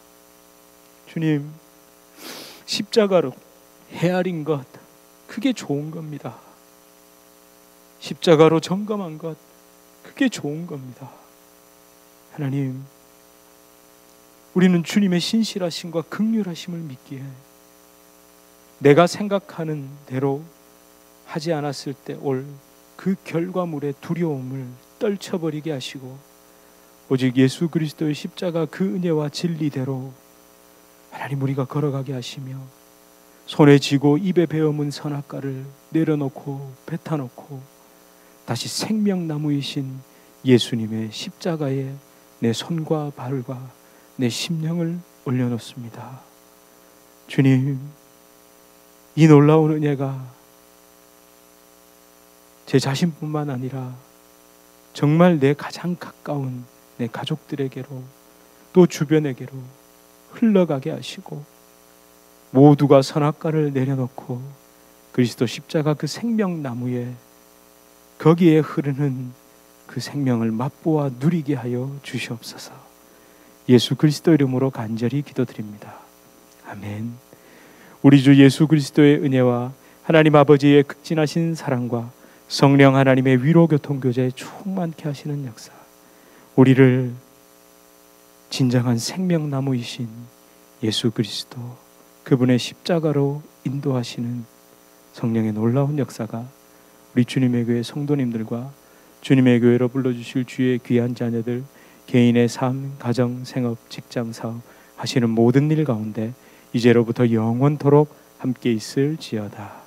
[SPEAKER 1] 주님, 십자가로 헤아린 것, 그게 좋은 겁니다. 십자가로 점검한 것, 그게 좋은 겁니다. 하나님, 우리는 주님의 신실하심과 긍휼하심을 믿기에 내가 생각하는 대로 하지 않았을 때 올 그 결과물의 두려움을 떨쳐버리게 하시고 오직 예수 그리스도의 십자가 그 은혜와 진리대로 하나님 우리가 걸어가게 하시며 손에 쥐고 입에 베어문 선악과를 내려놓고 뱉어놓고 다시 생명나무이신 예수님의 십자가에 내 손과 발과 내 심령을 올려놓습니다. 주님, 이 놀라운 은혜가 제 자신뿐만 아니라 정말 내 가장 가까운 내 가족들에게로 또 주변에게로 흘러가게 하시고 모두가 선악과를 내려놓고 그리스도 십자가 그 생명나무에 거기에 흐르는 그 생명을 맛보아 누리게 하여 주시옵소서. 예수 그리스도 이름으로 간절히 기도드립니다. 아멘. 우리 주 예수 그리스도의 은혜와 하나님 아버지의 극진하신 사랑과 성령 하나님의 위로 교통 교제에 충만케 하시는 역사, 우리를 진정한 생명나무이신 예수 그리스도 그분의 십자가로 인도하시는 성령의 놀라운 역사가 우리 주님의 교회 성도님들과 주님의 교회로 불러주실 주의 귀한 자녀들 개인의 삶, 가정, 생업, 직장, 사업 하시는 모든 일 가운데 이제로부터 영원토록 함께 있을지어다.